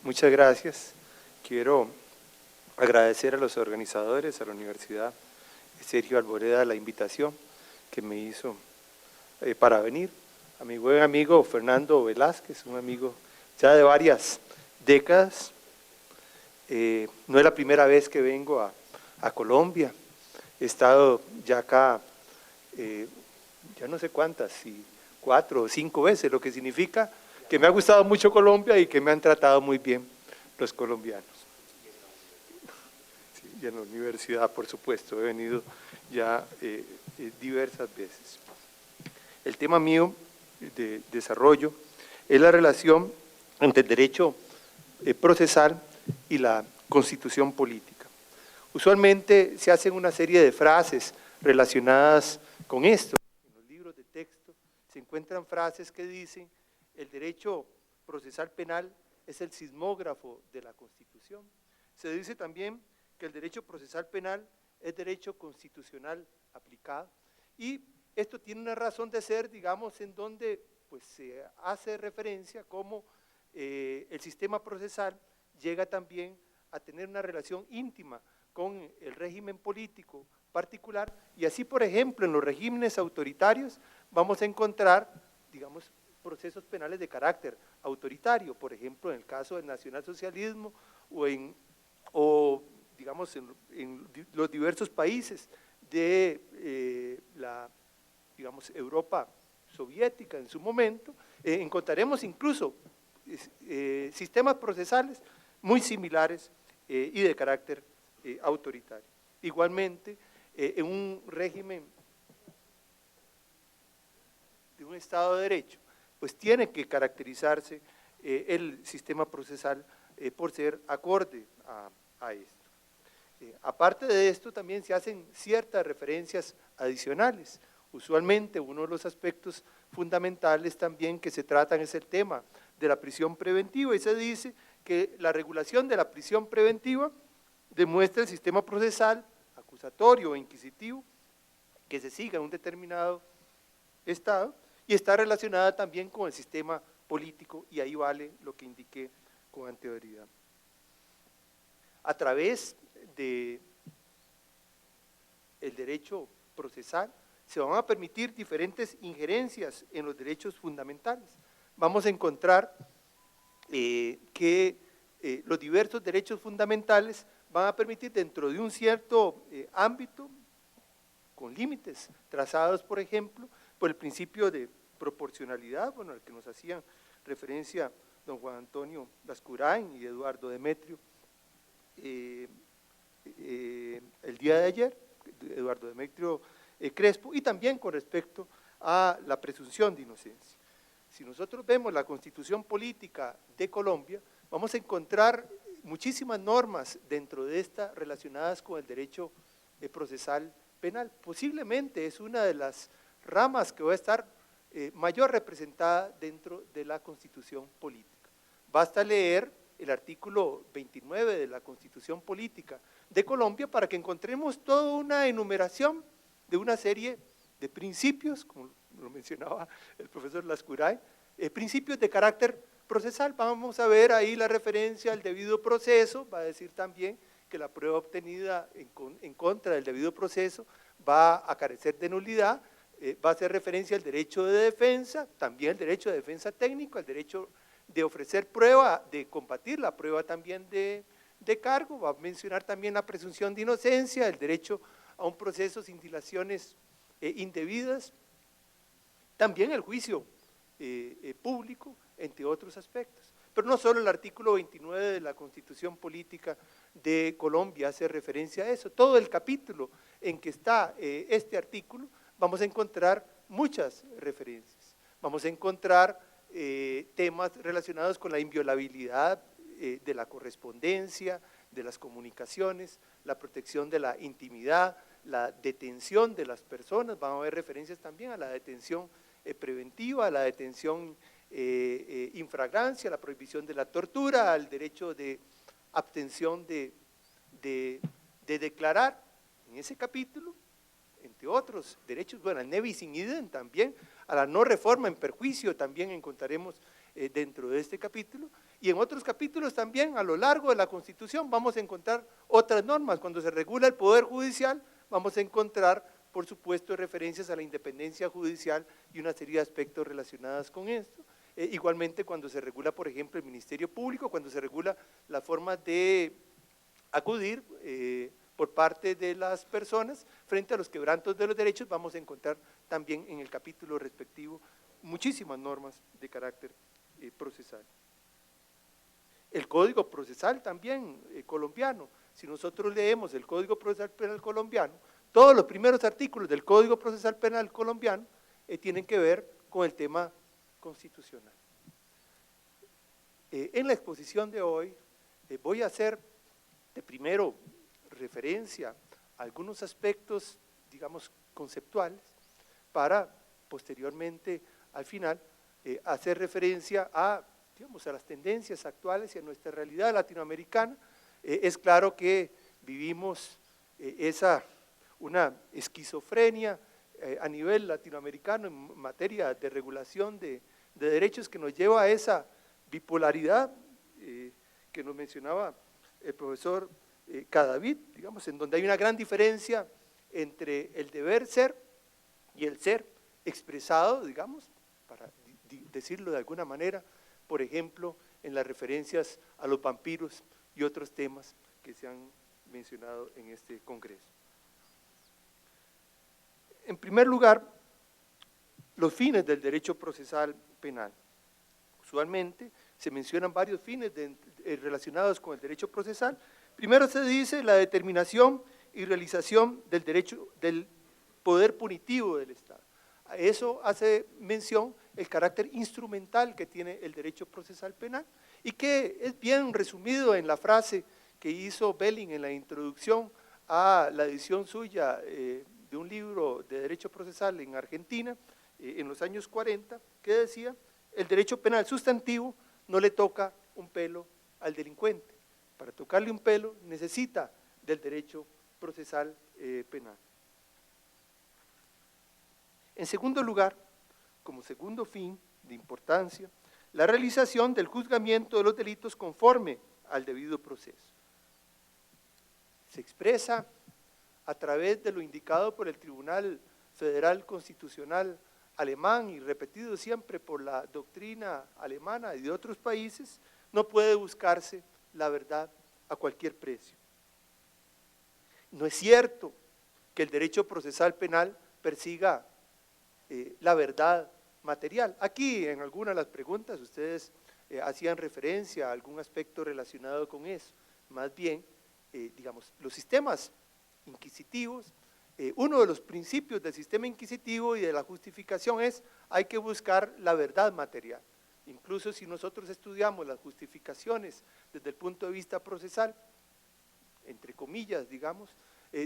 Muchas gracias. Quiero agradecer a los organizadores, a la Universidad Sergio Alboreda, la invitación que me hizo para venir. A mi buen amigo Fernando Velázquez, un amigo ya de varias décadas. No es la primera vez que vengo a Colombia. He estado ya acá, ya no sé cuántas, si 4 o 5 veces, lo que significa que me ha gustado mucho Colombia y que me han tratado muy bien los colombianos. Sí, y en la universidad, por supuesto, he venido ya diversas veces. El tema mío de desarrollo es la relación entre el derecho procesal y la constitución política. Usualmente se hacen una serie de frases relacionadas con esto. En los libros de texto se encuentran frases que dicen: el derecho procesal penal es el sismógrafo de la Constitución. Se dice también que el derecho procesal penal es derecho constitucional aplicado, y esto tiene una razón de ser, digamos, en donde pues, se hace referencia como el sistema procesal llega también a tener una relación íntima con el régimen político particular, y así, por ejemplo, en los regímenes autoritarios vamos a encontrar, digamos, procesos penales de carácter autoritario, por ejemplo, en el caso del nacionalsocialismo o digamos, en los diversos países de la, digamos, Europa soviética en su momento, encontraremos incluso sistemas procesales muy similares y de carácter autoritario. Igualmente, en un régimen de un Estado de Derecho, pues tiene que caracterizarse el sistema procesal por ser acorde a esto. Aparte de esto, también se hacen ciertas referencias adicionales. Usualmente uno de los aspectos fundamentales también que se tratan es el tema de la prisión preventiva, y se dice que la regulación de la prisión preventiva demuestra el sistema procesal, acusatorio o inquisitivo que se siga en un determinado Estado, y está relacionada también con el sistema político, y ahí vale lo que indiqué con anterioridad. A través del derecho procesal se van a permitir diferentes injerencias en los derechos fundamentales. Vamos a encontrar que los diversos derechos fundamentales van a permitir, dentro de un cierto ámbito, con límites trazados, por ejemplo, por el principio de proporcionalidad, bueno, al que nos hacían referencia don Juan Antonio Lascurain y Eduardo Demetrio el día de ayer, Eduardo Demetrio Crespo, y también con respecto a la presunción de inocencia. Si nosotros vemos la Constitución Política de Colombia, vamos a encontrar muchísimas normas dentro de esta relacionadas con el derecho procesal penal. Posiblemente es una de las ramas que va a estar mayor representada dentro de la Constitución Política. Basta leer el artículo 29 de la Constitución Política de Colombia para que encontremos toda una enumeración de una serie de principios, como lo mencionaba el profesor Lascurain, principios de carácter procesal. Vamos a ver ahí la referencia al debido proceso, va a decir también que la prueba obtenida en contra del debido proceso va a carecer de nulidad, va a hacer referencia al derecho de defensa, también el derecho de defensa técnico, el derecho de ofrecer prueba, de combatir la prueba también de cargo, va a mencionar también la presunción de inocencia, el derecho a un proceso sin dilaciones indebidas, también el juicio público, entre otros aspectos. Pero no solo el artículo 29 de la Constitución Política de Colombia hace referencia a eso, todo el capítulo en que está este artículo vamos a encontrar muchas referencias, vamos a encontrar temas relacionados con la inviolabilidad de la correspondencia, de las comunicaciones, la protección de la intimidad, la detención de las personas, van a haber referencias también a la detención preventiva, a la detención infragancia, a la prohibición de la tortura, al derecho de abstención de declarar. En ese capítulo entre otros derechos, bueno, al nebis in idem también, a la no reforma en perjuicio también encontraremos dentro de este capítulo, y en otros capítulos también a lo largo de la Constitución vamos a encontrar otras normas. Cuando se regula el Poder Judicial vamos a encontrar, por supuesto, referencias a la independencia judicial y una serie de aspectos relacionados con esto. Igualmente cuando se regula, por ejemplo, el Ministerio Público, cuando se regula la forma de acudir por parte de las personas frente a los quebrantos de los derechos, vamos a encontrar también en el capítulo respectivo muchísimas normas de carácter procesal. El Código Procesal también colombiano, si nosotros leemos el Código Procesal Penal colombiano, todos los primeros artículos del Código Procesal Penal colombiano tienen que ver con el tema constitucional. En la exposición de hoy voy a hacer de primero referencia a algunos aspectos, digamos, conceptuales, para posteriormente, al final, hacer referencia a, digamos, a las tendencias actuales y a nuestra realidad latinoamericana. Es claro que vivimos una esquizofrenia a nivel latinoamericano en materia de regulación de derechos que nos lleva a esa bipolaridad que nos mencionaba el profesor Cadavid, digamos, en donde hay una gran diferencia entre el deber ser y el ser expresado, digamos, para decirlo de alguna manera, por ejemplo, en las referencias a los vampiros y otros temas que se han mencionado en este congreso. En primer lugar, los fines del derecho procesal penal. Usualmente se mencionan varios fines relacionados con el derecho procesal. Primero se dice la determinación y realización del derecho del poder punitivo del Estado. A eso hace mención el carácter instrumental que tiene el derecho procesal penal y que es bien resumido en la frase que hizo Belling en la introducción a la edición suya de un libro de derecho procesal en Argentina en los años 40, que decía: el derecho penal sustantivo no le toca un pelo al delincuente. Para tocarle un pelo necesita del derecho procesal penal. En segundo lugar, como segundo fin de importancia, la realización del juzgamiento de los delitos conforme al debido proceso. Se expresa a través de lo indicado por el Tribunal Federal Constitucional alemán y repetido siempre por la doctrina alemana y de otros países. No puede buscarse la verdad a cualquier precio. No es cierto que el derecho procesal penal persiga la verdad material. Aquí en algunas de las preguntas ustedes hacían referencia a algún aspecto relacionado con eso. Más bien, digamos, los sistemas inquisitivos, uno de los principios del sistema inquisitivo y de la justificación es: hay que buscar la verdad material. Incluso si nosotros estudiamos las justificaciones desde el punto de vista procesal, entre comillas, digamos,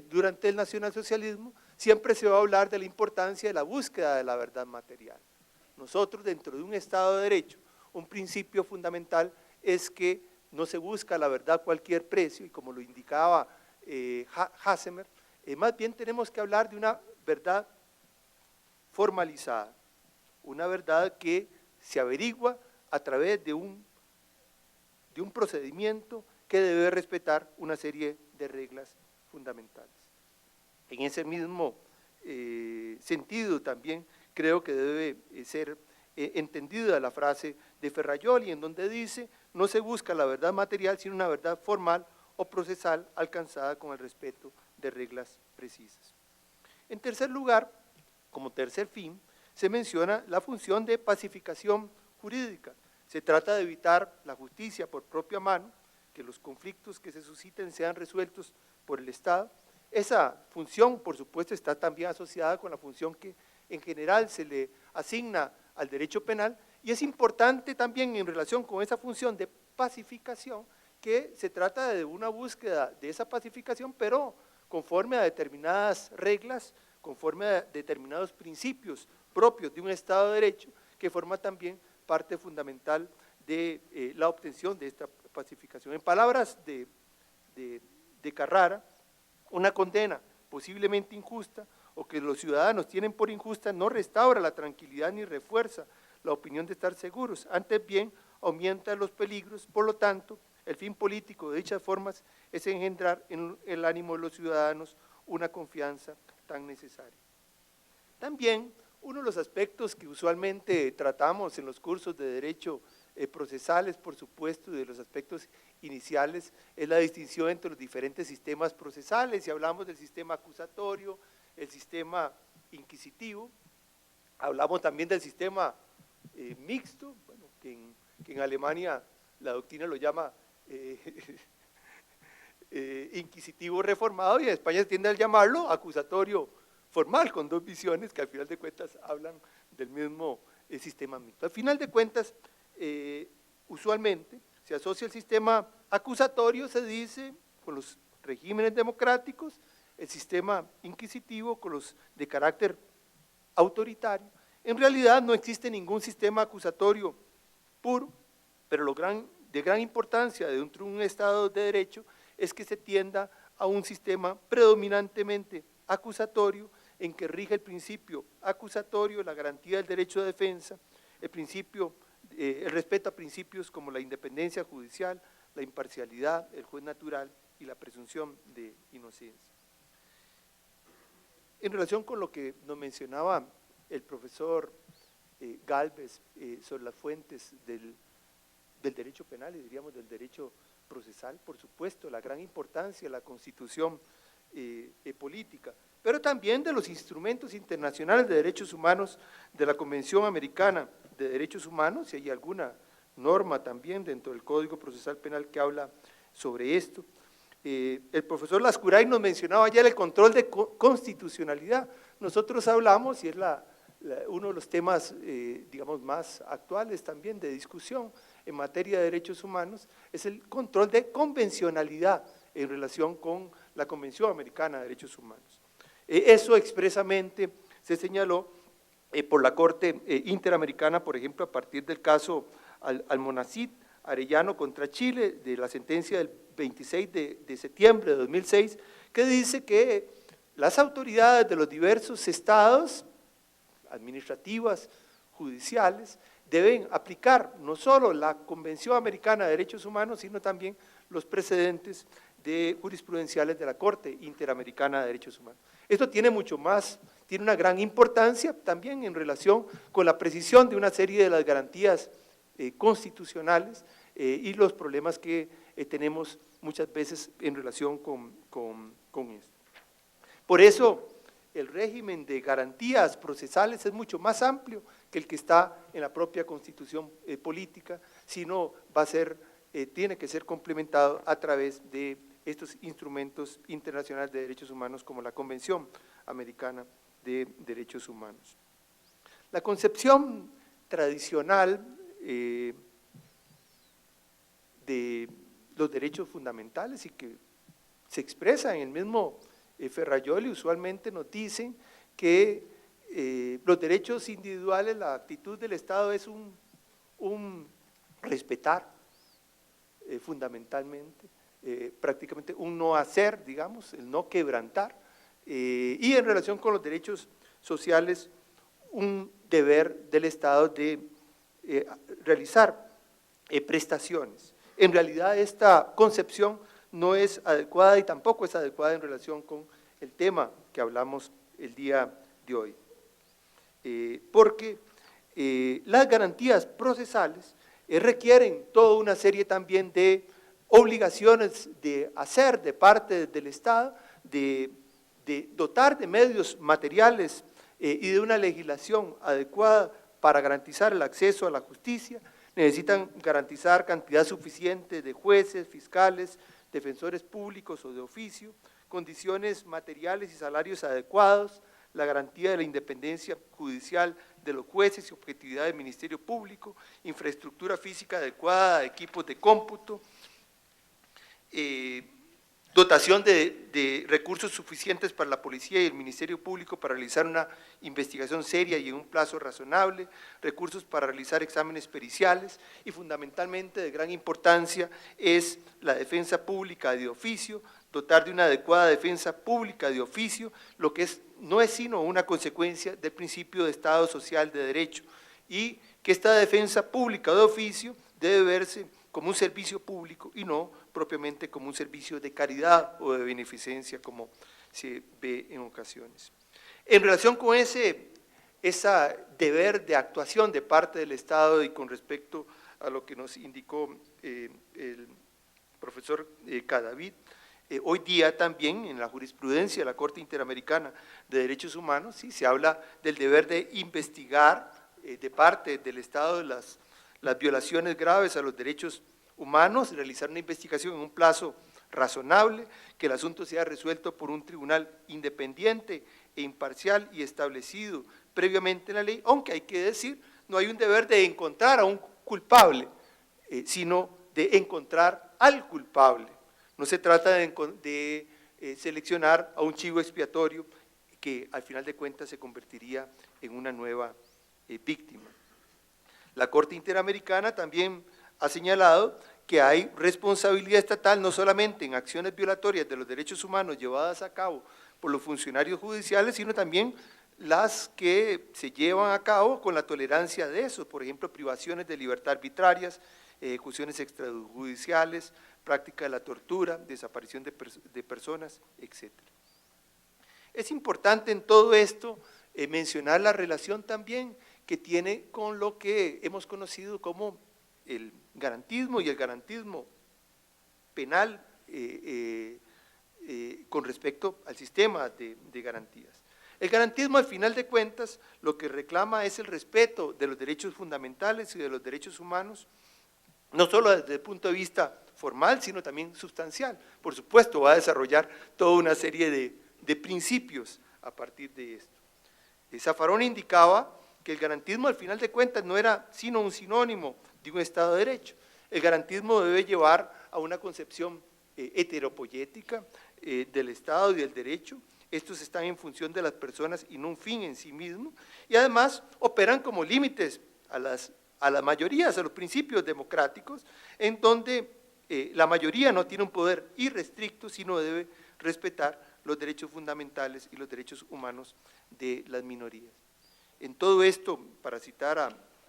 durante el nacionalsocialismo, siempre se va a hablar de la importancia de la búsqueda de la verdad material. Nosotros, dentro de un Estado de Derecho, un principio fundamental es que no se busca la verdad a cualquier precio, y como lo indicaba Hassemer, más bien tenemos que hablar de una verdad formalizada, una verdad que se averigua a través de un procedimiento que debe respetar una serie de reglas fundamentales. En ese mismo sentido también creo que debe ser entendida la frase de Ferrajoli, en donde dice: no se busca la verdad material, sino una verdad formal o procesal alcanzada con el respeto de reglas precisas. En tercer lugar, como tercer fin, se menciona la función de pacificación jurídica. Se trata de evitar la justicia por propia mano, que los conflictos que se susciten sean resueltos por el Estado. Esa función, por supuesto, está también asociada con la función que en general se le asigna al derecho penal, y es importante también en relación con esa función de pacificación que se trata de una búsqueda de esa pacificación, pero conforme a determinadas reglas, conforme a determinados principios propios de un Estado de Derecho, que forma también parte fundamental de la obtención de esta pacificación. En palabras de Carrara, una condena posiblemente injusta o que los ciudadanos tienen por injusta no restaura la tranquilidad ni refuerza la opinión de estar seguros, antes bien aumenta los peligros. Por lo tanto, el fin político de dichas formas es engendrar en el ánimo de los ciudadanos una confianza tan necesaria. También uno de los aspectos que usualmente tratamos en los cursos de derecho procesales, por supuesto, y de los aspectos iniciales, es la distinción entre los diferentes sistemas procesales. Y hablamos del sistema acusatorio, el sistema inquisitivo, hablamos también del sistema mixto, bueno, que en Alemania la doctrina lo llama inquisitivo reformado, y en España tiende a llamarlo acusatorio formal, con dos visiones que al final de cuentas hablan del mismo sistema mixto. Al final de cuentas, usualmente se asocia el sistema acusatorio, se dice, con los regímenes democráticos, el sistema inquisitivo con los de carácter autoritario. En realidad no existe ningún sistema acusatorio puro, pero de gran importancia de un Estado de Derecho es que se tienda a un sistema predominantemente acusatorio, en que rige el principio acusatorio, la garantía del derecho de defensa, el respeto a principios como la independencia judicial, la imparcialidad, el juez natural y la presunción de inocencia. En relación con lo que nos mencionaba el profesor Gálvez sobre las fuentes del derecho penal y diríamos del derecho procesal, por supuesto, la gran importancia de la Constitución política, pero también de los instrumentos internacionales de derechos humanos, de la Convención Americana de Derechos Humanos, y hay alguna norma también dentro del Código Procesal Penal que habla sobre esto. El profesor Lascuray nos mencionaba ya el control de constitucionalidad. Nosotros hablamos, y es uno de los temas, digamos, más actuales también de discusión en materia de derechos humanos, es el control de convencionalidad en relación con la Convención Americana de Derechos Humanos. Eso expresamente se señaló por la Corte Interamericana, por ejemplo, a partir del caso Almonacid Arellano contra Chile, de la sentencia del 26 de septiembre de 2006, que dice que las autoridades de los diversos estados, administrativas, judiciales, deben aplicar no solo la Convención Americana de Derechos Humanos, sino también los precedentes jurisprudenciales de la Corte Interamericana de Derechos Humanos. Esto tiene mucho más, tiene una gran importancia también en relación con la precisión de una serie de las garantías constitucionales y los problemas que tenemos muchas veces en relación con esto. Por eso, el régimen de garantías procesales es mucho más amplio que el que está en la propia Constitución política, sino tiene que ser complementado a través de estos instrumentos internacionales de derechos humanos como la Convención Americana de Derechos Humanos. La concepción tradicional de los derechos fundamentales y que se expresa en el mismo Ferrajoli usualmente nos dicen que los derechos individuales, la actitud del Estado es un respetar fundamentalmente, prácticamente un no hacer, digamos, el no quebrantar, y en relación con los derechos sociales, un deber del Estado de realizar prestaciones. En realidad esta concepción no es adecuada y tampoco es adecuada en relación con el tema que hablamos el día de hoy, porque las garantías procesales requieren toda una serie también de obligaciones de hacer de parte del Estado, de dotar de medios materiales y de una legislación adecuada para garantizar el acceso a la justicia. Necesitan garantizar cantidad suficiente de jueces, fiscales, defensores públicos o de oficio, condiciones materiales y salarios adecuados, la garantía de la independencia judicial de los jueces y objetividad del Ministerio Público, infraestructura física adecuada, equipos de cómputo, dotación de recursos suficientes para la policía y el Ministerio Público para realizar una investigación seria y en un plazo razonable, recursos para realizar exámenes periciales y fundamentalmente de gran importancia es la defensa pública de oficio, dotar de una adecuada defensa pública de oficio, lo que no es sino una consecuencia del principio de Estado social de derecho y que esta defensa pública de oficio debe verse como un servicio público y no propiamente como un servicio de caridad o de beneficencia como se ve en ocasiones. En relación con ese deber de actuación de parte del Estado y con respecto a lo que nos indicó el profesor Cadavid, hoy día también en la jurisprudencia de la Corte Interamericana de Derechos Humanos sí, se habla del deber de investigar de parte del Estado las violaciones graves a los derechos humanos, realizar una investigación en un plazo razonable, que el asunto sea resuelto por un tribunal independiente e imparcial y establecido previamente en la ley, aunque hay que decir, no hay un deber de encontrar a un culpable, sino de encontrar al culpable. No se trata de seleccionar a un chivo expiatorio que al final de cuentas se convertiría en una nueva víctima. La Corte Interamericana también ha señalado que hay responsabilidad estatal no solamente en acciones violatorias de los derechos humanos llevadas a cabo por los funcionarios judiciales, sino también las que se llevan a cabo con la tolerancia de eso, por ejemplo, privaciones de libertad arbitrarias, ejecuciones extrajudiciales, práctica de la tortura, desaparición de personas, etc. Es importante en todo esto mencionar la relación también que tiene con lo que hemos conocido como el garantismo y el garantismo penal con respecto al sistema de garantías. El garantismo, al final de cuentas, lo que reclama es el respeto de los derechos fundamentales y de los derechos humanos, no solo desde el punto de vista formal, sino también sustancial. Por supuesto, va a desarrollar toda una serie de principios a partir de esto. Zaffaroni indicaba que el garantismo, al final de cuentas, no era sino un sinónimo de un Estado de Derecho. El garantismo debe llevar a una concepción heteropoyética del Estado y del derecho. Estos están en función de las personas y no un fin en sí mismo, y además operan como límites a las mayorías, a los principios democráticos, en donde la mayoría no tiene un poder irrestricto, sino debe respetar los derechos fundamentales y los derechos humanos de las minorías. En todo esto, para citar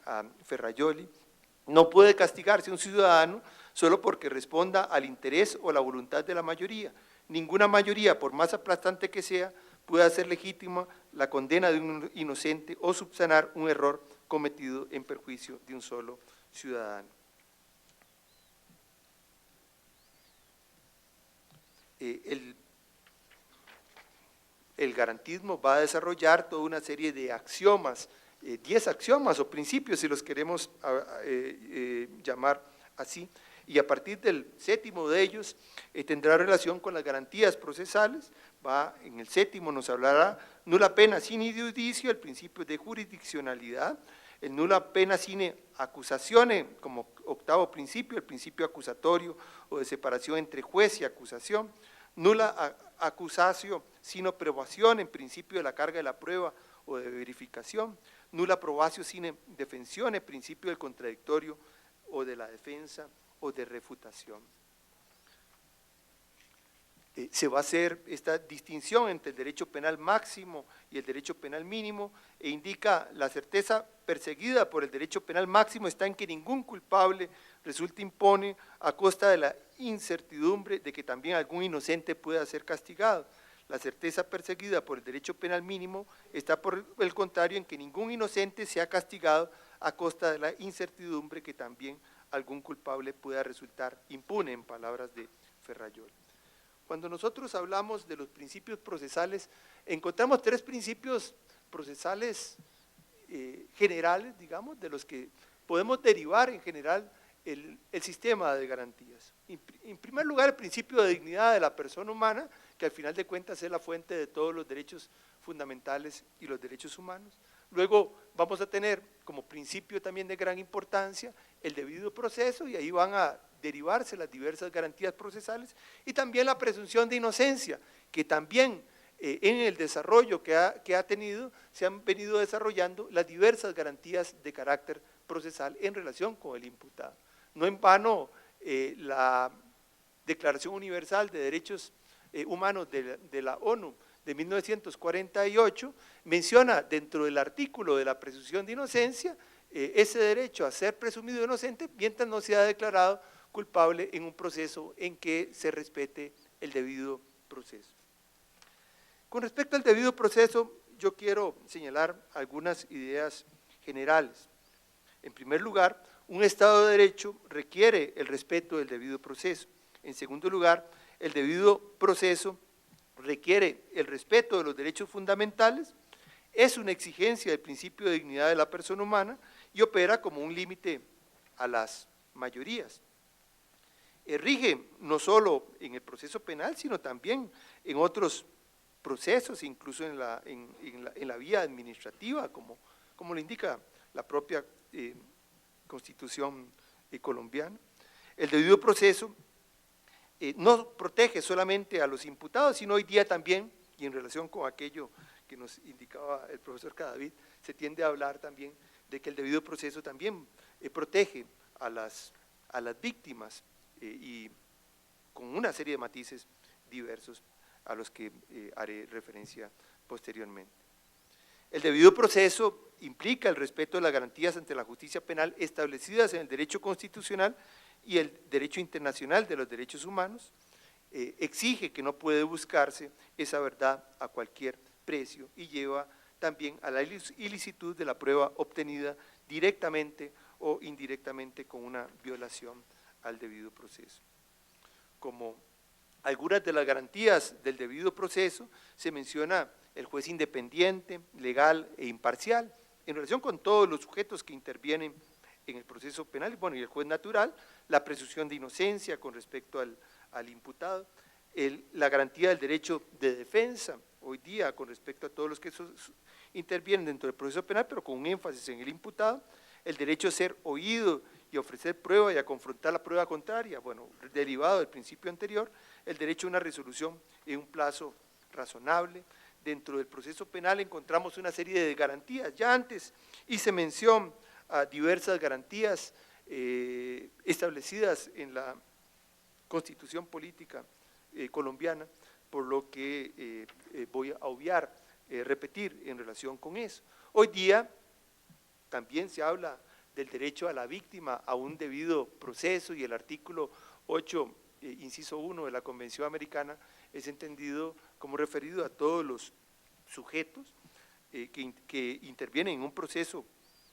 a Ferrajoli, no puede castigarse un ciudadano solo porque responda al interés o la voluntad de la mayoría. Ninguna mayoría, por más aplastante que sea, puede hacer legítima la condena de un inocente o subsanar un error cometido en perjuicio de un solo ciudadano. El garantismo va a desarrollar toda una serie de axiomas, 10 axiomas o principios, si los queremos llamar así, y a partir del séptimo de ellos tendrá relación con las garantías procesales. En el séptimo nos hablará nula pena sine iudicio, el principio de jurisdiccionalidad, el nula pena sine accusazione como octavo principio, el principio acusatorio o de separación entre juez y acusación, nula accusatio sino probación en principio de la carga de la prueba o de verificación, nula probatio sine defensione, principio del contradictorio o de la defensa o de refutación. Se va a hacer esta distinción entre el derecho penal máximo y el derecho penal mínimo e indica la certeza perseguida por el derecho penal máximo está en que ningún culpable resulta impune a costa de la incertidumbre de que también algún inocente pueda ser castigado. La certeza perseguida por el derecho penal mínimo está por el contrario en que ningún inocente sea castigado a costa de la incertidumbre que también algún culpable pueda resultar impune, en palabras de Ferrajoli. Cuando nosotros hablamos de los principios procesales, encontramos 3 principios procesales generales, digamos, de los que podemos derivar en general el sistema de garantías. En primer lugar, el principio de dignidad de la persona humana, que al final de cuentas es la fuente de todos los derechos fundamentales y los derechos humanos. Luego vamos a tener como principio también de gran importancia el debido proceso, y ahí van a derivarse las diversas garantías procesales, y también la presunción de inocencia, que también en el desarrollo que ha tenido, se han venido desarrollando las diversas garantías de carácter procesal en relación con el imputado. No en vano la Declaración Universal de Derechos Humanos de la ONU de 1948 menciona dentro del artículo de la presunción de inocencia ese derecho a ser presumido inocente mientras no sea declarado culpable en un proceso en que se respete el debido proceso. Con respecto al debido proceso, yo quiero señalar algunas ideas generales. En primer lugar, un Estado de Derecho requiere el respeto del debido proceso. En segundo lugar, el debido proceso requiere el respeto de los derechos fundamentales, es una exigencia del principio de dignidad de la persona humana y opera como un límite a las mayorías. Rige no solo en el proceso penal, sino también en otros procesos, incluso en la vía administrativa, como lo indica la propia Constitución colombiana. El debido proceso no protege solamente a los imputados, sino hoy día también, y en relación con aquello que nos indicaba el profesor Cadavid, se tiende a hablar también de que el debido proceso también protege a las víctimas y con una serie de matices diversos a los que haré referencia posteriormente. El debido proceso implica el respeto de las garantías ante la justicia penal establecidas en el derecho constitucional y el derecho internacional de los derechos humanos, exige que no puede buscarse esa verdad a cualquier precio y lleva también a la ilicitud de la prueba obtenida directamente o indirectamente con una violación al debido proceso. Como algunas de las garantías del debido proceso, se menciona el juez independiente, legal e imparcial, en relación con todos los sujetos que intervienen en el proceso penal, bueno, y el juez natural, la presunción de inocencia con respecto al imputado, la garantía del derecho de defensa, hoy día con respecto a todos los que intervienen dentro del proceso penal, pero con un énfasis en el imputado, el derecho a ser oído y ofrecer prueba y a confrontar la prueba contraria, bueno, derivado del principio anterior, el derecho a una resolución en un plazo razonable. Dentro del proceso penal encontramos una serie de garantías, ya antes hice mención a diversas garantías establecidas en la Constitución Política colombiana, por lo que voy a obviar, repetir en relación con eso. Hoy día también se habla del derecho a la víctima a un debido proceso y el artículo 8, inciso 1 de la Convención Americana es entendido como referido a todos los sujetos que intervienen en un proceso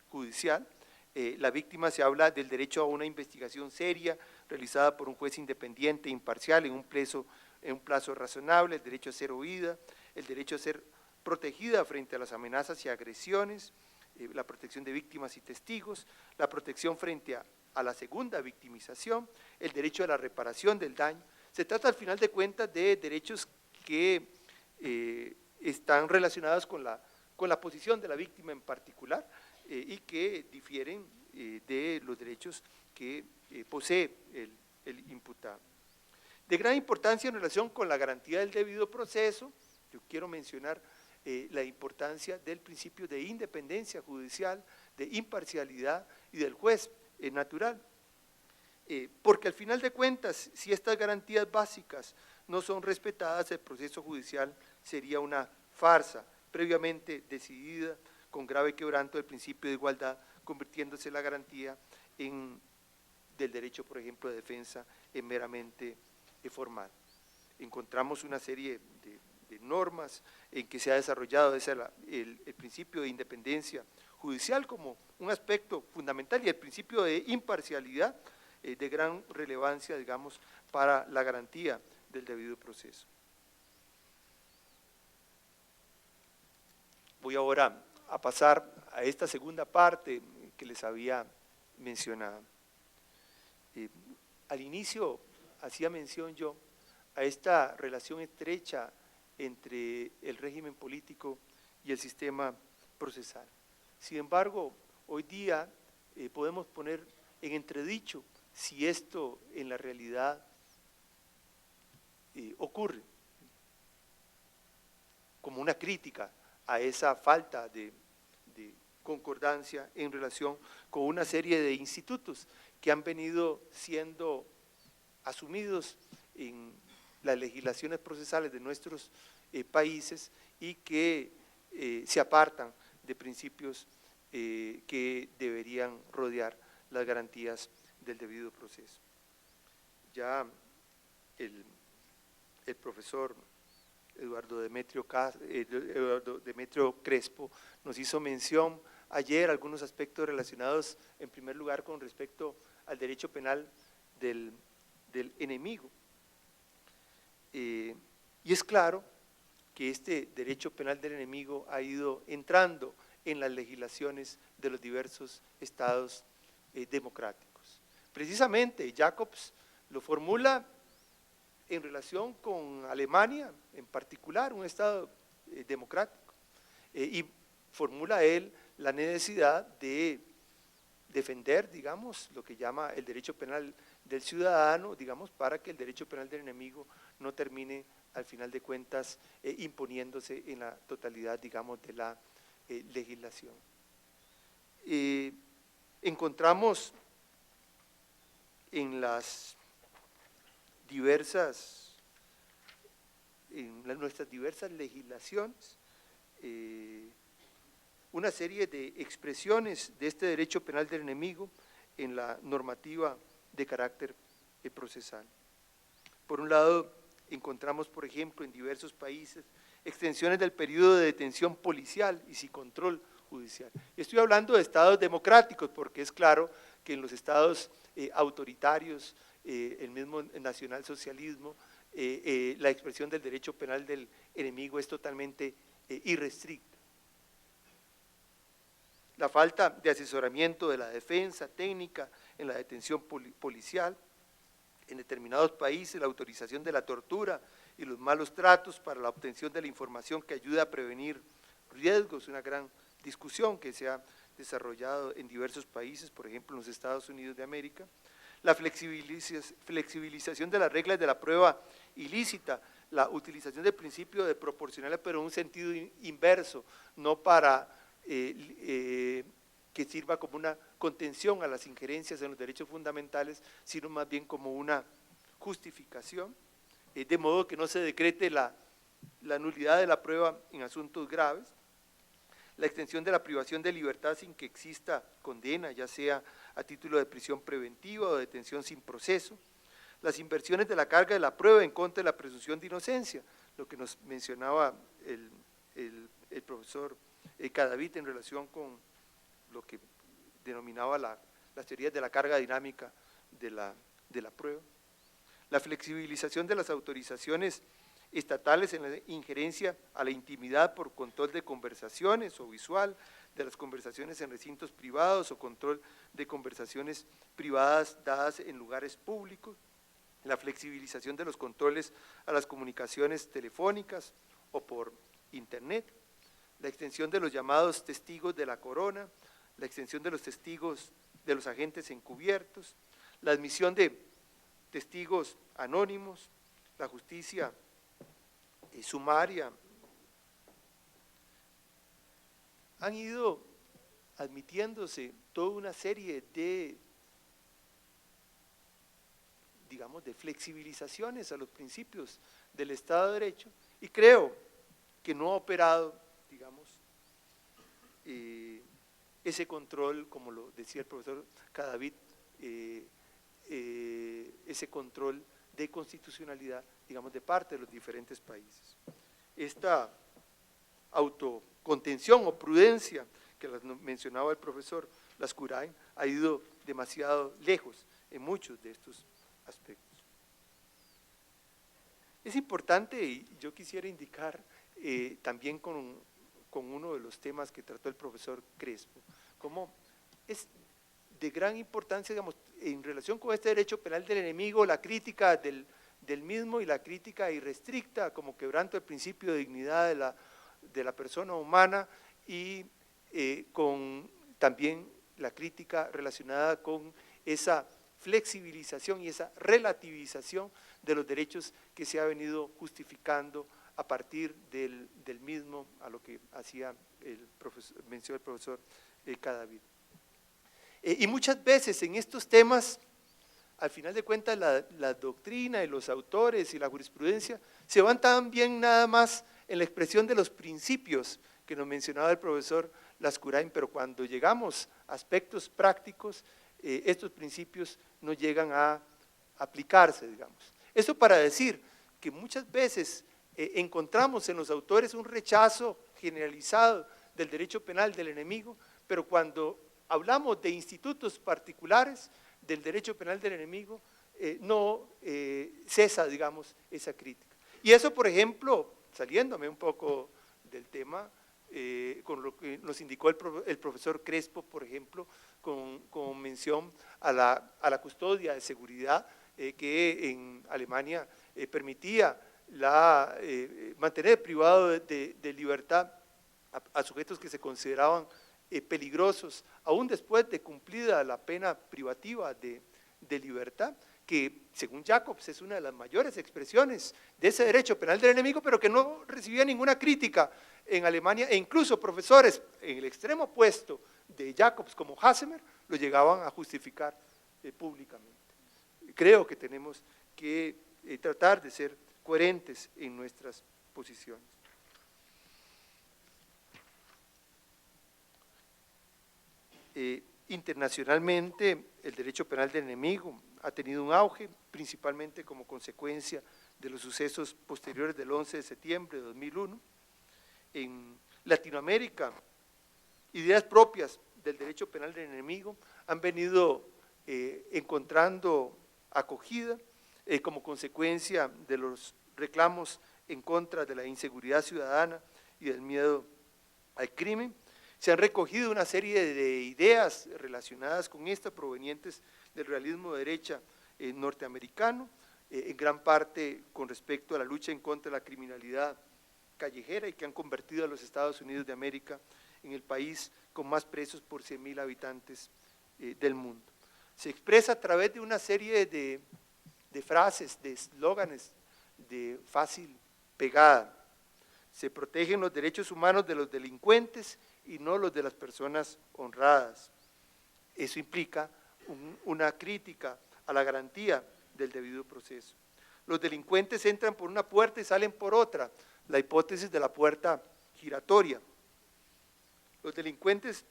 judicial. La víctima se habla del derecho a una investigación seria realizada por un juez independiente e imparcial en un plazo razonable, el derecho a ser oída, el derecho a ser protegida frente a las amenazas y agresiones, la protección de víctimas y testigos, la protección frente a la segunda victimización, el derecho a la reparación del daño. Se trata al final de cuentas de derechos que están relacionados con la posición de la víctima en particular y que difieren de los derechos que posee el imputado. De gran importancia en relación con la garantía del debido proceso, yo quiero mencionar la importancia del principio de independencia judicial, de imparcialidad y del juez natural, porque al final de cuentas, si estas garantías básicas no son respetadas, el proceso judicial sería una farsa previamente decidida con grave quebranto del principio de igualdad, convirtiéndose la garantía del derecho, por ejemplo, de defensa en meramente formal. Encontramos una serie de normas en que se ha desarrollado el principio de independencia judicial como un aspecto fundamental y el principio de imparcialidad de gran relevancia, digamos, para la garantía del debido proceso. Voy ahora a pasar a esta segunda parte que les había mencionado. Al inicio hacía mención yo a esta relación estrecha entre el régimen político y el sistema procesal. Sin embargo, hoy día podemos poner en entredicho si esto en la realidad ocurre, como una crítica a esa falta de concordancia en relación con una serie de institutos que han venido siendo asumidos en las legislaciones procesales de nuestros países y que se apartan de principios que deberían rodear las garantías del debido proceso. Ya el profesor Eduardo Demetrio Crespo nos hizo mención ayer algunos aspectos relacionados en primer lugar con respecto al derecho penal del enemigo. Y es claro que este derecho penal del enemigo ha ido entrando en las legislaciones de los diversos estados democráticos. Precisamente Jacobs lo formula en relación con Alemania, en particular, un estado democrático, y formula él la necesidad de defender, digamos, lo que llama el derecho penal del ciudadano, digamos, para que el derecho penal del enemigo no termine, al final de cuentas, imponiéndose en la totalidad, digamos, de la legislación. Encontramos en las nuestras diversas legislaciones una serie de expresiones de este derecho penal del enemigo en la normativa de carácter procesal. Por un lado, encontramos, por ejemplo, en diversos países, extensiones del periodo de detención policial y sin control judicial. Estoy hablando de estados democráticos, porque es claro que en los estados autoritarios, el mismo nacionalsocialismo, la expresión del derecho penal del enemigo es totalmente irrestricta. La falta de asesoramiento de la defensa técnica en la detención policial, en determinados países la autorización de la tortura y los malos tratos para la obtención de la información que ayuda a prevenir riesgos, una gran discusión que se ha desarrollado en diversos países, por ejemplo en los Estados Unidos de América, la flexibilización de las reglas de la prueba ilícita, la utilización del principio de proporcionalidad, pero en un sentido inverso, no para que sirva como una contención a las injerencias en los derechos fundamentales, sino más bien como una justificación, de modo que no se decrete la nulidad de la prueba en asuntos graves, la extensión de la privación de libertad sin que exista condena, ya sea a título de prisión preventiva o detención sin proceso, las inversiones de la carga de la prueba en contra de la presunción de inocencia, lo que nos mencionaba el profesor Cadavid en relación con lo que denominaba las teorías de la carga dinámica de la prueba, la flexibilización de las autorizaciones estatales en la injerencia a la intimidad por control de conversaciones o visual, de las conversaciones en recintos privados o control de conversaciones privadas dadas en lugares públicos, la flexibilización de los controles a las comunicaciones telefónicas o por internet, la extensión de los llamados testigos de la corona, la extensión de los testigos de los agentes encubiertos, la admisión de testigos anónimos, la justicia sumaria. Han ido admitiéndose toda una serie de, digamos, de flexibilizaciones a los principios del Estado de Derecho, y creo que no ha operado, digamos, ese control, como lo decía el profesor Cadavid, ese control de constitucionalidad, digamos, de parte de los diferentes países. Esta autocontención o prudencia que mencionaba el profesor Lascurain ha ido demasiado lejos en muchos de estos aspectos. Es importante, y yo quisiera indicar también con uno de los temas que trató el profesor Crespo, como es de gran importancia, digamos, en relación con este derecho penal del enemigo, la crítica del mismo y la crítica irrestricta como quebranto del principio de dignidad de la persona humana, y con también la crítica relacionada con esa flexibilización y esa relativización de los derechos que se ha venido justificando a partir del mismo, a lo que hacía mencionó el profesor Cadavid. Y muchas veces en estos temas, al final de cuentas, la doctrina y los autores y la jurisprudencia se van también nada más en la expresión de los principios que nos mencionaba el profesor Lascurain, pero cuando llegamos a aspectos prácticos, estos principios no llegan a aplicarse, digamos. Eso para decir que muchas veces encontramos en los autores un rechazo generalizado del derecho penal del enemigo, pero cuando hablamos de institutos particulares del derecho penal del enemigo, no cesa, digamos, esa crítica. Y eso, por ejemplo, saliéndome un poco del tema, con lo que nos indicó el profesor Crespo, por ejemplo, con mención a la custodia de seguridad que en Alemania permitía mantener privado de libertad a sujetos que se consideraban peligrosos, aún después de cumplida la pena privativa de libertad, que según Jacobs es una de las mayores expresiones de ese derecho penal del enemigo, pero que no recibía ninguna crítica en Alemania, e incluso profesores en el extremo opuesto de Jacobs como Hassemer lo llegaban a justificar públicamente. Creo que tenemos que tratar de ser coherentes en nuestras posiciones. Internacionalmente, el derecho penal del enemigo ha tenido un auge, principalmente como consecuencia de los sucesos posteriores del 11 de septiembre de 2001. En Latinoamérica, ideas propias del derecho penal del enemigo han venido encontrando acogida como consecuencia de los reclamos en contra de la inseguridad ciudadana y del miedo al crimen. Se han recogido una serie de ideas relacionadas con esta, provenientes del realismo de derecha norteamericano, en gran parte con respecto a la lucha en contra de la criminalidad callejera, y que han convertido a los Estados Unidos de América en el país con más presos por 100.000 habitantes del mundo. Se expresa a través de una serie de frases, de eslóganes de fácil pegada. Se protegen los derechos humanos de los delincuentes y no los de las personas honradas. Eso implica una crítica a la garantía del debido proceso. Los delincuentes entran por una puerta y salen por otra, la hipótesis de la puerta giratoria. Los delincuentes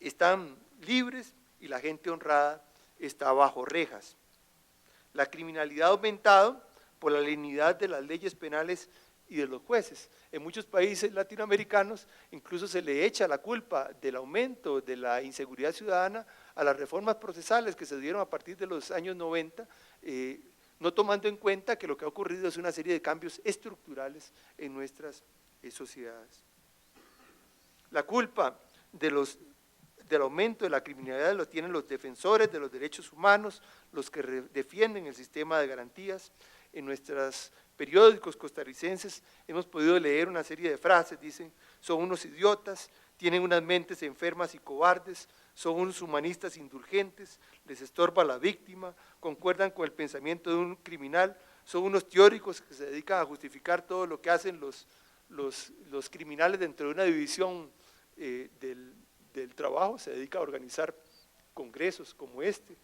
están libres y la gente honrada está bajo rejas. La criminalidad ha aumentado por la lenividad de las leyes penales y de los jueces. En muchos países latinoamericanos incluso se le echa la culpa del aumento de la inseguridad ciudadana a las reformas procesales que se dieron a partir de los años 90, no tomando en cuenta que lo que ha ocurrido es una serie de cambios estructurales en nuestras sociedades. La culpa del aumento de la criminalidad lo tienen los defensores de los derechos humanos, los que defienden el sistema de garantías. En nuestros periódicos costarricenses hemos podido leer una serie de frases, dicen: son unos idiotas, tienen unas mentes enfermas y cobardes, son unos humanistas indulgentes, les estorba la víctima, concuerdan con el pensamiento de un criminal, son unos teóricos que se dedican a justificar todo lo que hacen los criminales dentro de una división del trabajo, se dedica a organizar congresos como este.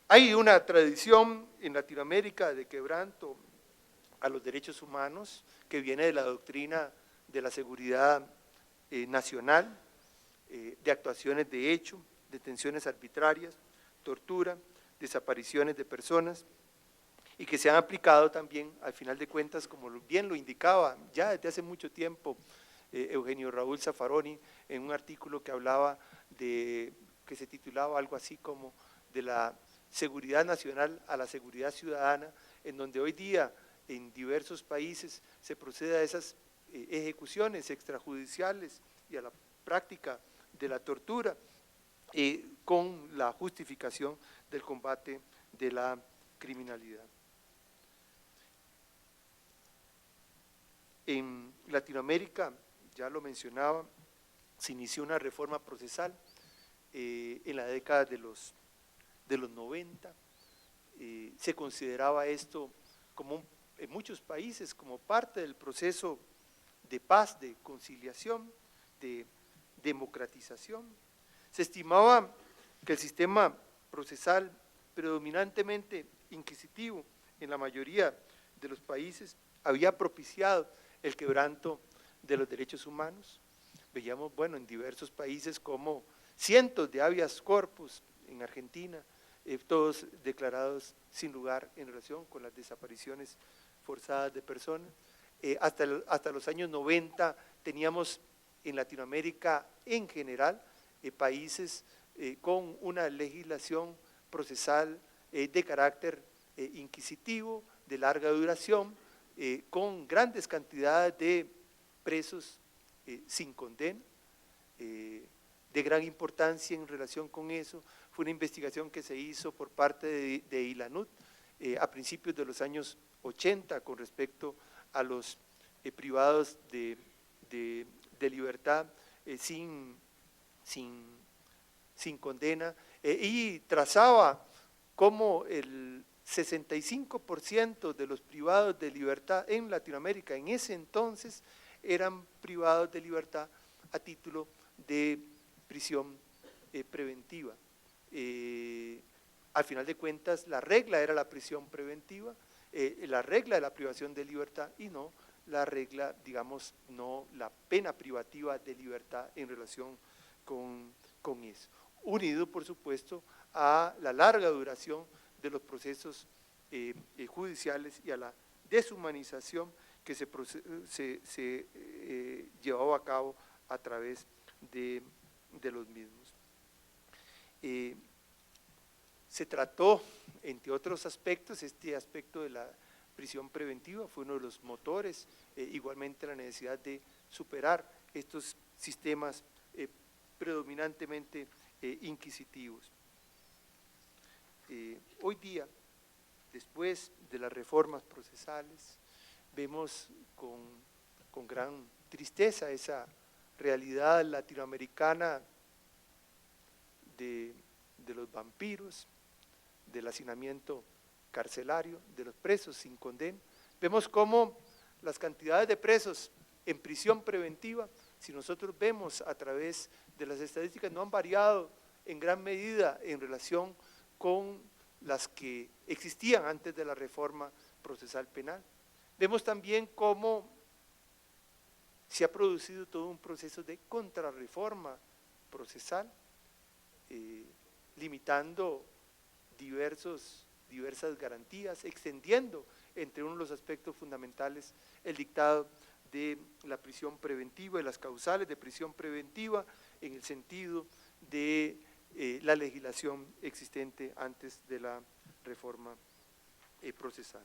Hay una tradición en Latinoamérica de quebranto a los derechos humanos que viene de la doctrina de la seguridad nacional, de actuaciones de hecho, detenciones arbitrarias, tortura, desapariciones de personas, y que se han aplicado también, al final de cuentas, como bien lo indicaba ya desde hace mucho tiempo Eugenio Raúl Zaffaroni, en un artículo que hablaba que se titulaba algo así como de la seguridad nacional a la seguridad ciudadana, en donde hoy día en diversos países se procede a esas ejecuciones extrajudiciales y a la práctica de la tortura, con la justificación del combate de la criminalidad. En Latinoamérica, ya lo mencionaba, se inició una reforma procesal en la década de los 90. Se consideraba esto como en muchos países como parte del proceso de paz, de conciliación, de democratización. Se estimaba que el sistema procesal predominantemente inquisitivo en la mayoría de los países había propiciado el quebranto de los derechos humanos. Veíamos, bueno, en diversos países como cientos de habeas corpus en Argentina, todos declarados sin lugar en relación con las desapariciones forzadas de personas. Hasta los años 90 teníamos en Latinoamérica en general países con una legislación procesal de carácter inquisitivo, de larga duración, con grandes cantidades de presos sin condena, de gran importancia en relación con eso. Fue una investigación que se hizo por parte de ILANUT a principios de los años 80 con respecto a los privados de libertad sin condena, y trazaba cómo el 65% de los privados de libertad en Latinoamérica en ese entonces eran privados de libertad a título de prisión preventiva. Al final de cuentas, la regla era la prisión preventiva, la regla de la privación de libertad y no la regla, digamos, no la pena privativa de libertad en relación con eso. Unido, por supuesto, a la larga duración de los procesos judiciales y a la deshumanización que se llevaba a cabo a través de los mismos. Se trató, entre otros aspectos, este aspecto de la prisión preventiva fue uno de los motores, igualmente la necesidad de superar estos sistemas predominantemente inquisitivos. Hoy día, después de las reformas procesales, vemos con gran tristeza esa realidad latinoamericana de los vampiros, del hacinamiento carcelario, de los presos sin condena. Vemos cómo las cantidades de presos en prisión preventiva, si nosotros vemos a través de las estadísticas, no han variado en gran medida en relación con las que existían antes de la reforma procesal penal. Vemos también cómo se ha producido todo un proceso de contrarreforma procesal, limitando diversas garantías, extendiendo entre uno de los aspectos fundamentales el dictado de la prisión preventiva y las causales de prisión preventiva en el sentido de la legislación existente antes de la reforma procesal.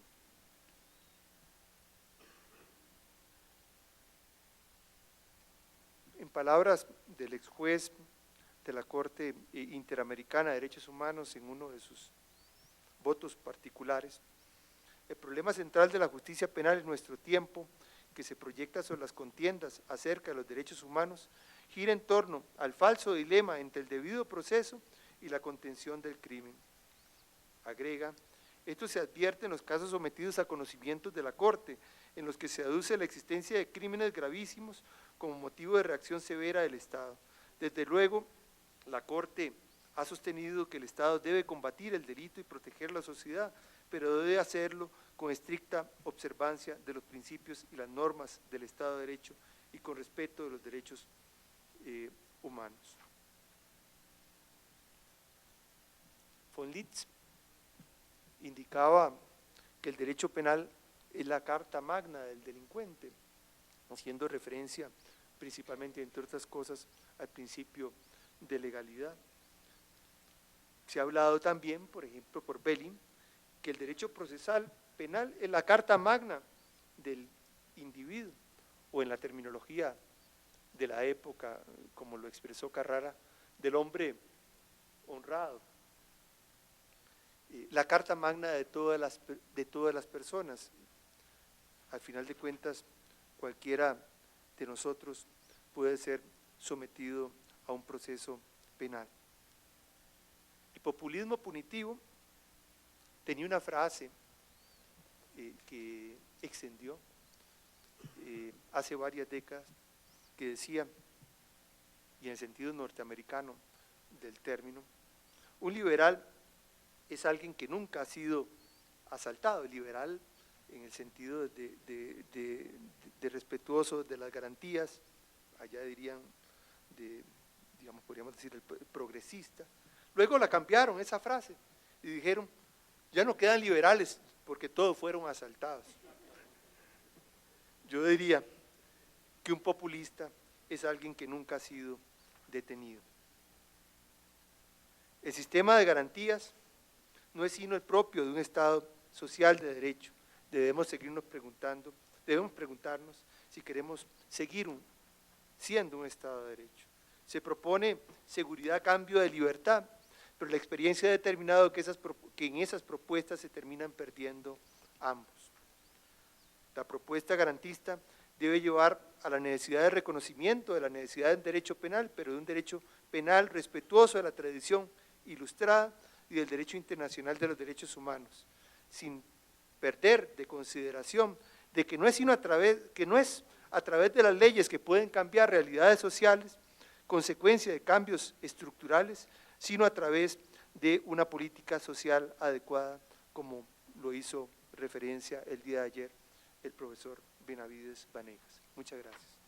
En palabras del ex juez de la Corte Interamericana de Derechos Humanos en uno de sus votos particulares, el problema central de la justicia penal en nuestro tiempo, que se proyecta sobre las contiendas acerca de los derechos humanos, gira en torno al falso dilema entre el debido proceso y la contención del crimen. Agrega, esto se advierte en los casos sometidos a conocimientos de la Corte, en los que se aduce la existencia de crímenes gravísimos como motivo de reacción severa del Estado. Desde luego, la Corte ha sostenido que el Estado debe combatir el delito y proteger la sociedad, pero debe hacerlo con estricta observancia de los principios y las normas del Estado de Derecho y con respeto de los derechos humanos. Von Litz indicaba que el derecho penal es la carta magna del delincuente, haciendo referencia principalmente, entre otras cosas, al principio de legalidad. Se ha hablado también, por ejemplo, por Belin, que el derecho procesal penal es la carta magna del individuo, o en la terminología de la época, como lo expresó Carrara, del hombre honrado, la carta magna de todas las personas. Al final de cuentas, cualquiera de nosotros puede ser sometido a un proceso penal. El populismo punitivo tenía una frase que extendió hace varias décadas, que decía, y en el sentido norteamericano del término, un liberal es alguien que nunca ha sido asaltado. El liberal en el sentido de respetuoso de las garantías, allá dirían, digamos, podríamos decir el progresista. Luego la cambiaron esa frase y dijeron, ya no quedan liberales porque todos fueron asaltados. Yo diría que un populista es alguien que nunca ha sido detenido. El sistema de garantías no es sino el propio de un Estado social de derecho. Debemos preguntarnos si queremos seguir siendo un Estado de derecho. Se propone seguridad a cambio de libertad, pero la experiencia ha determinado que en esas propuestas se terminan perdiendo ambos. La propuesta garantista debe llevar a la necesidad de reconocimiento de la necesidad del derecho penal, pero de un derecho penal respetuoso de la tradición ilustrada y del derecho internacional de los derechos humanos, sin perder de consideración de que no es a través de las leyes que pueden cambiar realidades sociales, consecuencia de cambios estructurales, sino a través de una política social adecuada, como lo hizo referencia el día de ayer el profesor Benavides Vanegas. Muchas gracias.